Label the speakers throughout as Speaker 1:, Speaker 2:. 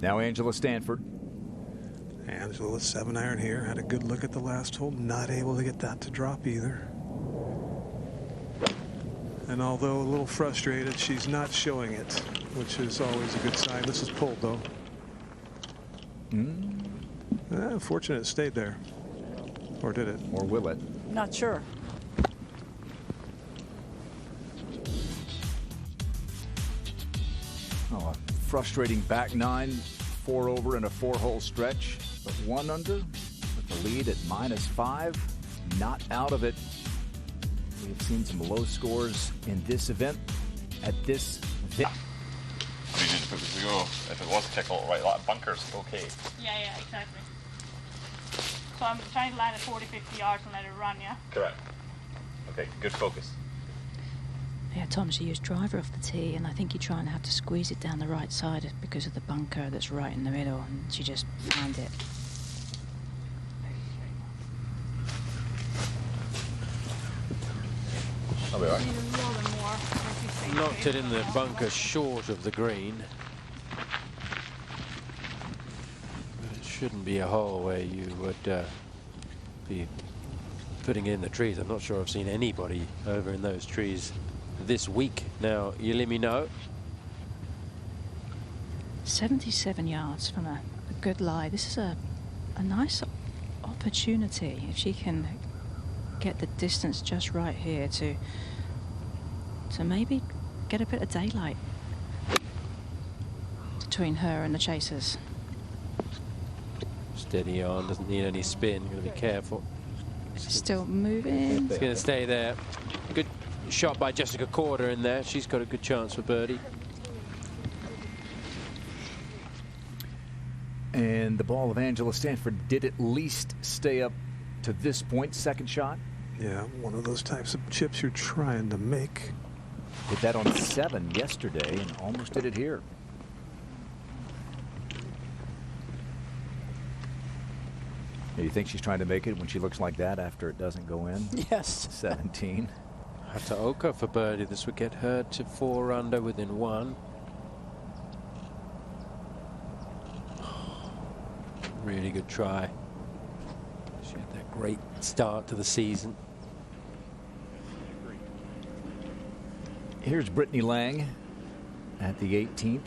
Speaker 1: Now Angela Stanford.
Speaker 2: Angela with 7-iron here. Had a good look at the last hole. Not able to get that to drop either. And although a little frustrated, she's not showing it, which is always a good sign. This is pulled, though. Fortunate it stayed there. Or did it?
Speaker 1: Or will it?
Speaker 3: Not sure.
Speaker 1: Oh, a frustrating back nine, 4 over in a 4-hole stretch, but 1 under with the lead at -5. Not out of it. We have seen some low scores in this event at this event.
Speaker 4: I mean, if it was tickle, right, like bunkers, okay.
Speaker 5: Yeah, exactly. So I'm trying to land at 40-50 yards and let it run, yeah?
Speaker 4: Correct. Okay, good focus.
Speaker 6: Yeah, Tom, she used driver off the tee, and I think you try and have to squeeze it down the right side because of the bunker that's right in the middle, and she just found it.
Speaker 4: I'll be all right.
Speaker 7: Knocked it in the bunker short of the green. But it shouldn't be a hole where you would be putting it in the trees. I'm not sure I've seen anybody over in those trees this week. Now, Yealimi Noh.
Speaker 6: 77 yards from a good lie. This is a nice opportunity if she can get the distance just right here to maybe get a bit of daylight between her and the chasers.
Speaker 7: Steady on, doesn't need any spin. Going to be careful.
Speaker 6: Still moving.
Speaker 7: It's going to stay there. Good shot by Jessica Corder in there. She's got a good chance for birdie.
Speaker 1: And the ball of Angela Stanford did at least stay up to this point. Second shot.
Speaker 2: Yeah, one of those types of chips you're trying to make.
Speaker 1: Hit that on 7 yesterday and almost did it here. You think she's trying to make it when she looks like that after it doesn't go in?
Speaker 3: Yes.
Speaker 1: 17.
Speaker 7: Hataoka for birdie. This would get her to 4 under within 1. Really good try. She had that great start to the season.
Speaker 1: Here's Brittany Lang at the 18th.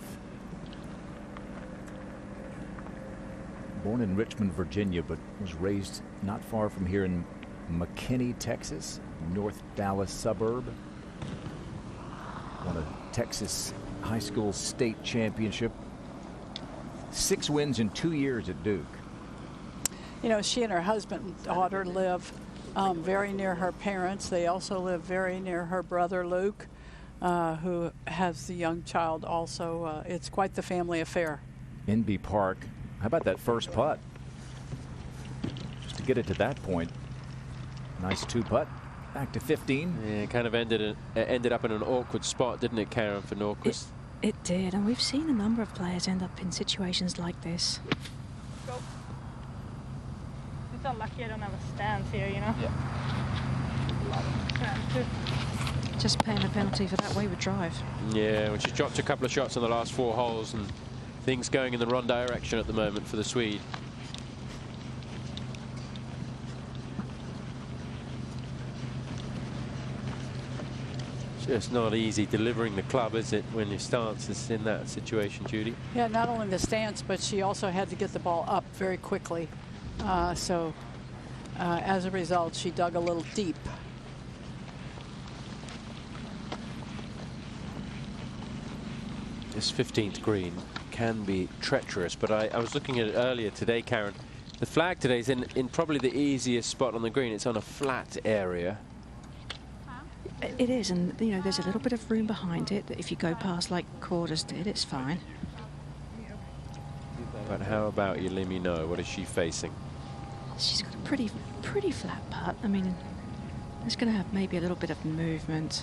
Speaker 1: Born in Richmond, Virginia, but was raised not far from here in McKinney, Texas, North Dallas suburb. Won a Texas high school state championship. 6 wins in 2 years at Duke.
Speaker 3: You know, she and her husband and daughter live very near her parents. They also live very near her brother, Luke, who has the young child also. It's quite the family affair.
Speaker 1: Inbee Park. How about that first putt? Just to get it to that point. Nice 2-putt. Back to 15.
Speaker 7: Yeah, it kind of ended up in an awkward spot, didn't it, Karen, for Norquist?
Speaker 6: It did, and we've seen a number of players end up in situations like this.
Speaker 5: Go. It's so lucky I don't have a stance here, you know?
Speaker 6: Yeah. Just paying a penalty for that wayward drive.
Speaker 7: Yeah, well, she's dropped a couple of shots in the last 4 holes, and things going in the wrong direction at the moment for the Swede. Just not easy delivering the club, is it, when your stance is in that situation, Judy?
Speaker 3: Yeah, not only the stance, but she also had to get the ball up very quickly. As a result, she dug a little deep.
Speaker 7: This 15th green can be treacherous, but I was looking at it earlier today, Karen. The flag today is in probably the easiest spot on the green. It's on a flat area.
Speaker 6: It is, and you know, there's a little bit of room behind it. If you go past like Corder's did, it's fine.
Speaker 7: But how about Yealimi Noh? What is she facing?
Speaker 6: She's got a pretty flat putt. I mean, it's going to have maybe a little bit of movement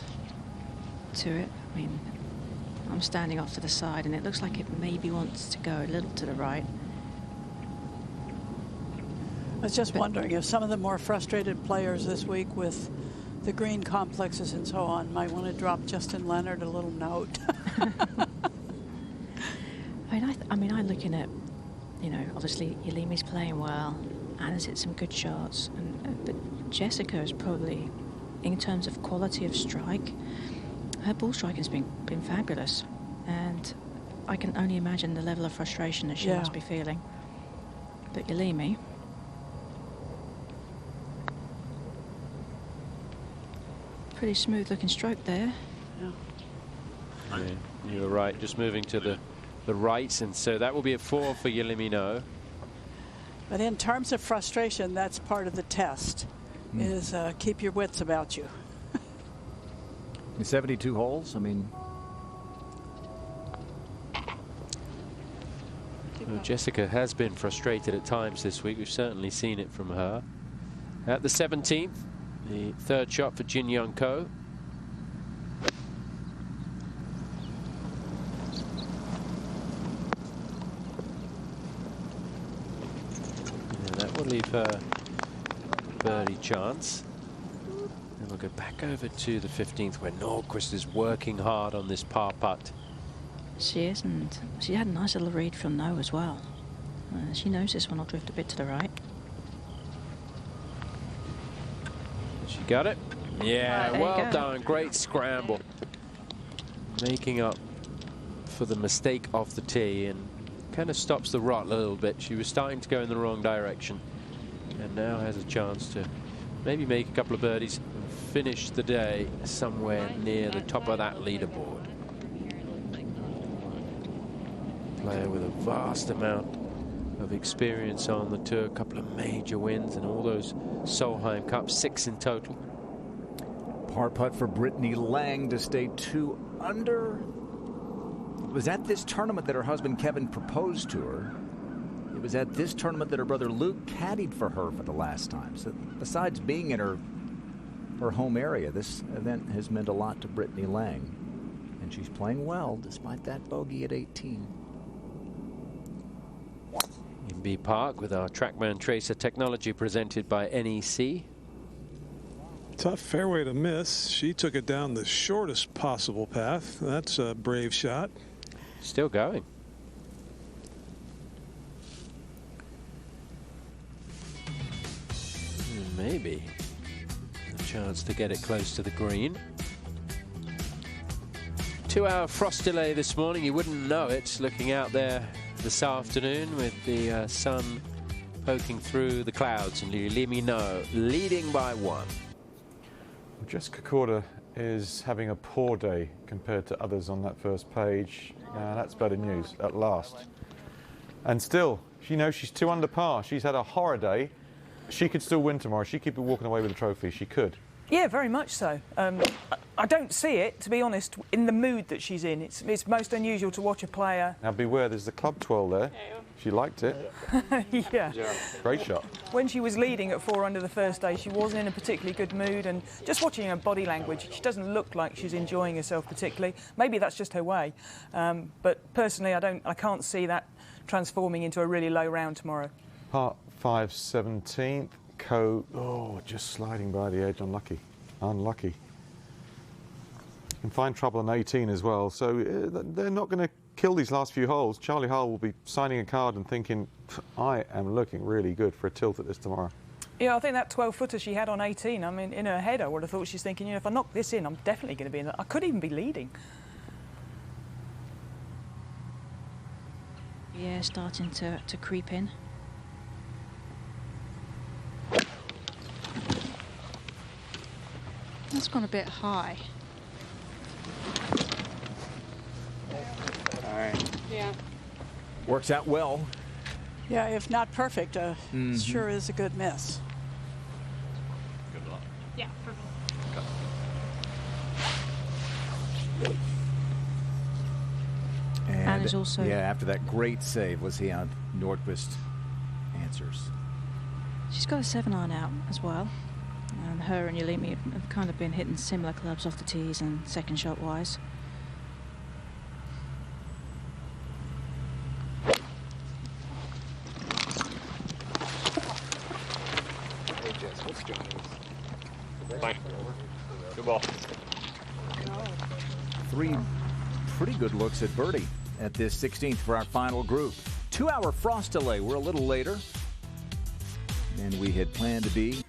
Speaker 6: to it. I mean, I'm standing off to the side, and it looks like it maybe wants to go a little to the right.
Speaker 3: I was just wondering if some of the more frustrated players this week with the green complexes and so on might want to drop Justin Leonard a little note.
Speaker 6: I mean, I mean, I'm looking at, you know, obviously Yealimi's playing well, Anna's hit some good shots, but Jessica is probably, in terms of quality of strike, her ball striking has been fabulous, and I can only imagine the level of frustration that she must be feeling. But Yealimi, pretty smooth looking stroke there.
Speaker 7: Yeah, you were right, just moving to the right, and so that will be a 4 for Yealimi Noh.
Speaker 3: But in terms of frustration, that's part of the test, is keep your wits about you.
Speaker 1: 72 holes, I mean.
Speaker 7: Well, Jessica has been frustrated at times this week. We've certainly seen it from her. At the 17th, the third shot for Jin Young Ko. Yeah, that will leave her birdie chance. And we'll go back over to the 15th, where Nordqvist is working hard on this par putt.
Speaker 6: She is, and she had a nice little read from Noh as well. She knows this one will drift a bit to the right.
Speaker 7: She got it. Yeah,
Speaker 6: There
Speaker 7: well
Speaker 6: you
Speaker 7: done. Great scramble. Making up for the mistake off the tee, and kind of stops the rot a little bit. She was starting to go in the wrong direction, and now has a chance to maybe make a couple of birdies and finish the day somewhere near the top of that leaderboard. Player with a vast amount of experience on the tour, a couple of major wins and all those Solheim Cups, 6 in total.
Speaker 1: Par putt for Brittany Lang to stay 2 under. It was at this tournament that her husband Kevin proposed to her. It was at this tournament that her brother Luke caddied for her for the last time. So besides being in her home area, this event has meant a lot to Brittany Lang. And she's playing well despite that bogey at 18.
Speaker 7: Inbee Park with our TrackMan Tracer technology presented by NEC.
Speaker 2: Tough fairway to miss. She took it down the shortest possible path. That's a brave shot.
Speaker 7: Still going. And maybe a chance to get it close to the green. 2-hour frost delay this morning. You wouldn't know it looking out there this afternoon with the sun poking through the clouds, and Yealimi Noh leading by 1.
Speaker 8: Jessica Korda is having a poor day compared to others on that first page. That's better news at last. And still, she knows she's 2 under par. She's had a horror day. She could still win tomorrow. She could be walking away with a trophy. She could.
Speaker 9: Yeah, very much so. I don't see it, to be honest, in the mood that she's in. It's most unusual to watch a player.
Speaker 8: Now beware, there's the club twirl there. She liked it.
Speaker 9: Yeah.
Speaker 8: Great shot.
Speaker 9: When she was leading at 4 under the first day, she wasn't in a particularly good mood, and just watching her body language, she doesn't look like she's enjoying herself particularly. Maybe that's just her way. But personally, I can't see that transforming into a really low round tomorrow.
Speaker 8: Part 5, 17th. Ko, just sliding by the edge. Unlucky. Unlucky. Can find trouble on 18 as well, so they're not going to kill these last few holes. Charlie Hull will be signing a card and thinking, I am looking really good for a tilt at this tomorrow.
Speaker 9: Yeah, I think that 12-footer she had on 18, I mean, in her head I would have thought she's thinking, you know, if I knock this in, I'm definitely going to be in. I could even be leading.
Speaker 6: Yeah, starting to creep in. That's gone a bit high.
Speaker 1: All right.
Speaker 5: Yeah.
Speaker 1: Works out well.
Speaker 3: Yeah, if not perfect, sure is a good miss.
Speaker 4: Good luck.
Speaker 5: Yeah, perfect.
Speaker 6: And is also...
Speaker 1: Yeah, after that great save, let's see how Nordqvist answers.
Speaker 6: She's got a 7-iron out as well. And her and Yealimi have kind of been hitting similar clubs off the tees and second shot wise.
Speaker 2: Hey, Jess, what's going on?
Speaker 4: Fine. Good ball.
Speaker 1: 3 pretty good looks at birdie at this 16th for our final group. 2-hour frost delay. We're a little later than we had planned to be.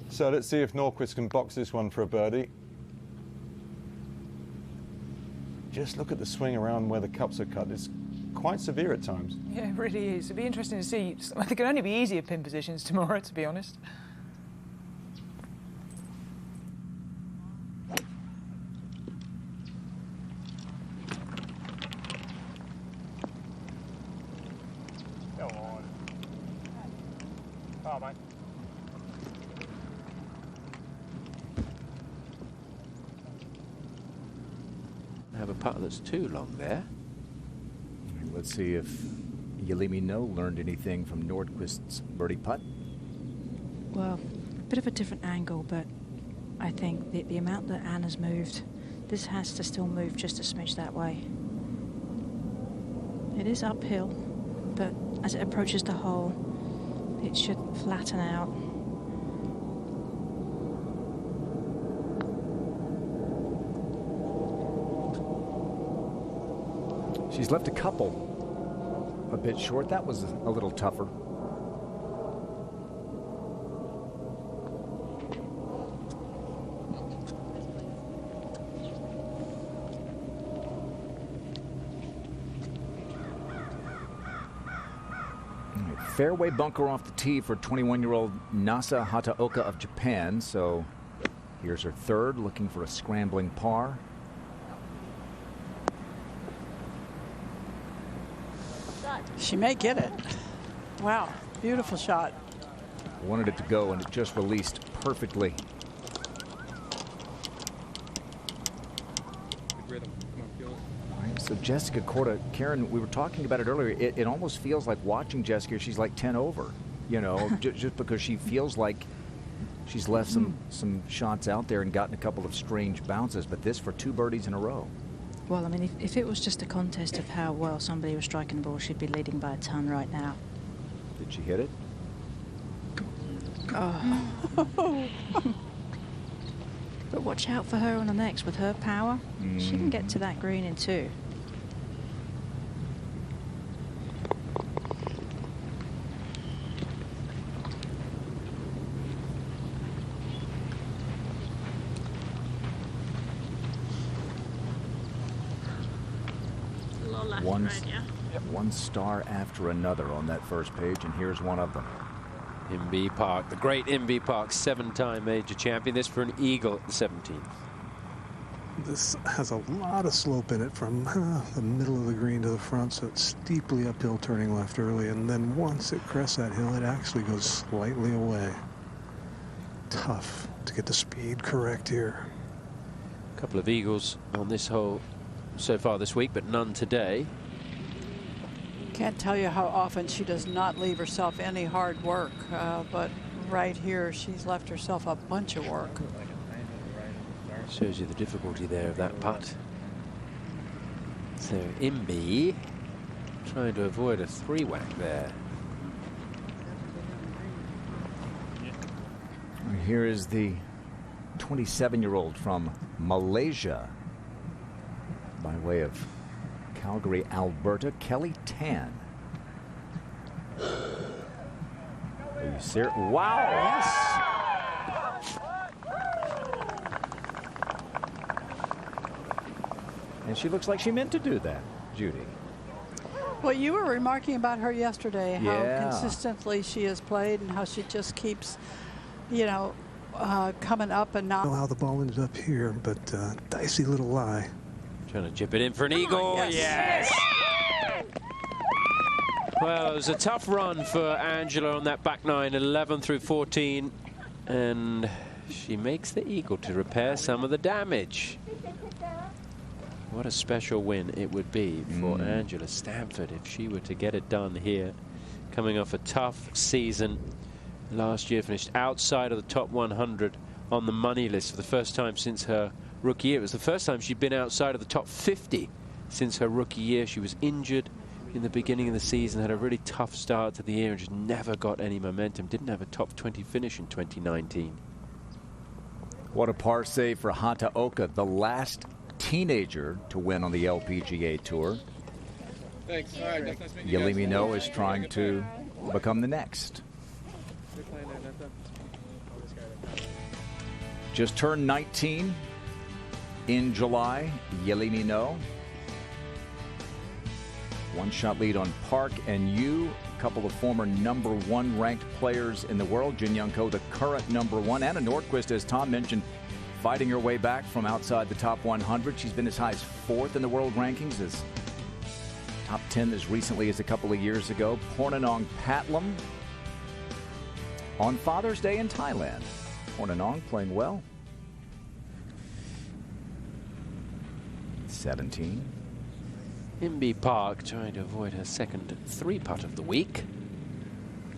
Speaker 8: So let's see if Norquist can box this one for a birdie. Just look at the swing around where the cups are cut. It's quite severe at times.
Speaker 9: Yeah, it really is. It'd be interesting to see. There can only be easier pin positions tomorrow, to be honest.
Speaker 4: Go on. Oh, mate.
Speaker 7: Have a putt that's too long there.
Speaker 1: Let's see if Yealimi Noh learned anything from Nordqvist's birdie putt.
Speaker 6: Well, a bit of a different angle, but I think the amount that Anna's moved, this has to still move just a smidge that way. It is uphill, but as it approaches the hole, it should flatten out.
Speaker 1: She's left a couple a bit short. That was a little tougher. Fairway bunker off the tee for 21-year-old Nasa Hataoka of Japan. So here's her third, looking for a scrambling par.
Speaker 3: She may get it. Wow, beautiful shot.
Speaker 1: Wanted it to go, and it just released perfectly. So Jessica Korda, Karen, we were talking about it earlier. It almost feels like watching Jessica, she's like 10 over, you know, just because she feels like she's left some shots out there and gotten a couple of strange bounces, but this for 2 birdies in a row.
Speaker 6: Well, I mean, if it was just a contest of how well somebody was striking the ball, she'd be leading by a ton right now.
Speaker 1: Did she hit it?
Speaker 6: Oh. But watch out for her on the next. With her power, she can get to that green in 2.
Speaker 1: One star after another on that first page, and here's one of them.
Speaker 7: Inbee Park, the great Inbee Park, 7-time major champion. This for an eagle at the 17th.
Speaker 2: This has a lot of slope in it from the middle of the green to the front, so it's steeply uphill turning left early, and then once it crests that hill, it actually goes slightly away. Tough to get the speed correct here.
Speaker 7: A couple of eagles on this hole so far this week, but none today.
Speaker 3: Can't tell you how often she does not leave herself any hard work, but right here she's left herself a bunch of work.
Speaker 7: Shows you the difficulty there of that putt. So Inbee trying to avoid a 3-whack there.
Speaker 1: Here is the 27-year-old from Malaysia by way of Calgary, Alberta, Kelly Tan. Are you serious? Wow! Yes. And she looks like she meant to do that, Judy.
Speaker 3: Well, you were remarking about her yesterday, how
Speaker 1: Yeah.
Speaker 3: consistently she has played and how she just keeps, you know, coming up and not.
Speaker 2: I don't know how the ball ended up here, but dicey little lie.
Speaker 7: Trying to chip it in for an eagle. Yes. Well, it was a tough run for Angela on that back 9, 11 through 14. And she makes the eagle to repair some of the damage. What a special win it would be for Angela Stanford if she were to get it done here. Coming off a tough season. Last year finished outside of the top 100 on the money list for the first time since her rookie year. It was the first time she'd been outside of the top 50 since her rookie year. She was injured in the beginning of the season, had a really tough start to the year and just never got any momentum. Didn't have a top 20 finish in 2019.
Speaker 1: What a par save for Hataoka, the last teenager to win on the LPGA Tour.
Speaker 10: Thanks. All right, nice meeting you guys.
Speaker 1: Yealimi Noh is trying to become the next. Just turned 19 in July, Yealimi Noh. One-shot lead on Park and Yu, a couple of former #1 ranked players in the world. Jin Young Ko, the current #1. Anna Nordqvist, as Tom mentioned, fighting her way back from outside the top 100. She's been as high as 4th in the world rankings, as top 10 as recently as a couple of years ago. Pornanong Patlam on Father's Day in Thailand. Pornanong playing well. 17.
Speaker 7: Inbee Park trying to avoid her second 3-putt of the week.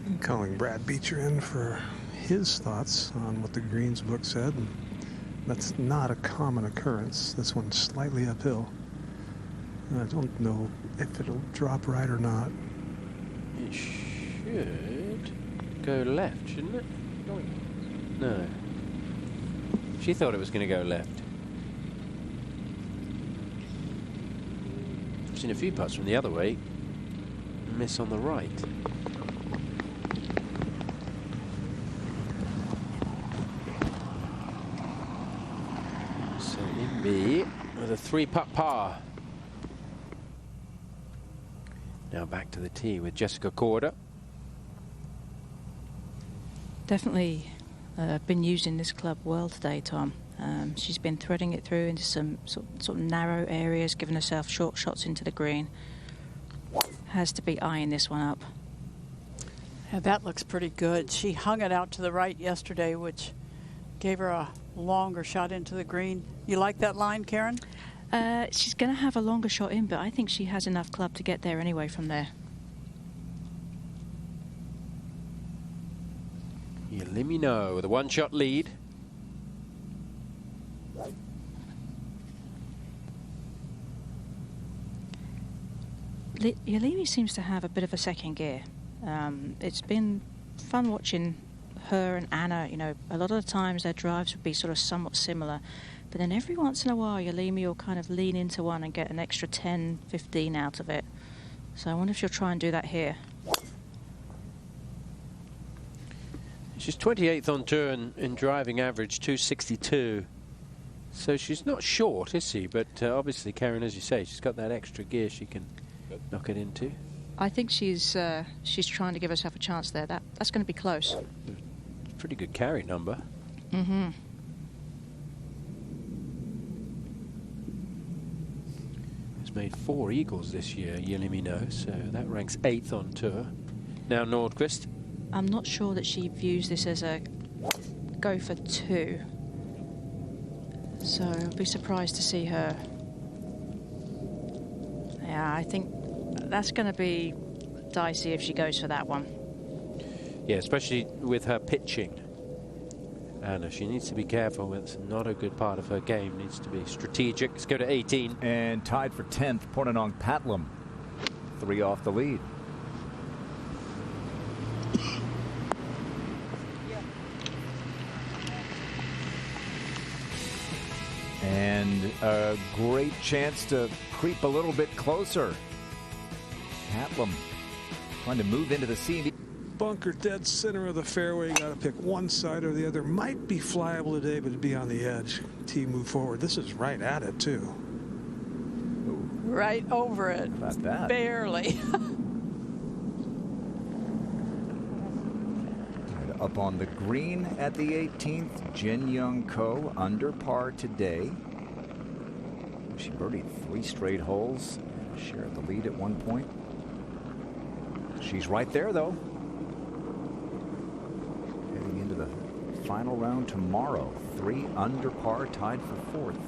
Speaker 2: I'm calling Brad Beecher in for his thoughts on what the greens book said. That's not a common occurrence. This one's slightly uphill. I don't know if it'll drop right or not.
Speaker 7: It should go left, shouldn't it? No. She thought it was going to go left. I've seen a few putts from the other way. Miss on the right. So Inbee with a 3-putt par. Now back to the tee with Jessica Korda.
Speaker 6: Definitely been using this club well today, Tom. She's been threading it through into some sort of narrow areas, giving herself short shots into the green. Has to be eyeing this one up.
Speaker 3: Yeah, that looks pretty good. She hung it out to the right yesterday, which gave her a longer shot into the green. You like that line, Karen?
Speaker 6: She's going to have a longer shot in, but I think she has enough club to get there anyway from there.
Speaker 7: Yealimi Noh with a 1-shot lead.
Speaker 6: Yealimi seems to have a bit of a second gear. It's been fun watching her and Anna. You know, a lot of the times their drives would be sort of somewhat similar, but then every once in a while Yealimi will kind of lean into one and get an extra 10, 15 out of it. So I wonder if she'll try and do that here.
Speaker 7: She's 28th on tour in driving average, 262. So she's not short, is she? But obviously, Karen, as you say, she's got that extra gear she can knock it into.
Speaker 6: I think she's trying to give herself a chance there. That's going to be close.
Speaker 7: Pretty good carry number.
Speaker 6: Mm-hmm.
Speaker 7: Has made 4 eagles this year, Yealimi Noh, so that ranks 8th on tour. Now Nordqvist.
Speaker 6: I'm not sure that she views this as a go for 2. So I'll be surprised to see her. Yeah, I think that's going to be dicey if she goes for that one.
Speaker 7: Yeah, especially with her pitching. Anna, she needs to be careful. It's not a good part of her game. Needs to be strategic. Let's go to 18.
Speaker 1: And tied for 10th, Pornanong Patlam. 3 off the lead. And a great chance to creep a little bit closer. Patlam trying to move into the sea.
Speaker 2: Bunker dead center of the fairway. Got to pick one side or the other. Might be flyable today, but it'd be on the edge. Tee move forward. This is right at it, too.
Speaker 3: Right over it.
Speaker 1: How about that?
Speaker 3: Barely.
Speaker 1: Up on the green at the 18th, Jin Young Ko under par today. She birdied 3 straight holes. Shared the lead at one point. She's right there, though. Heading into the final round tomorrow. 3 under par, tied for 4th.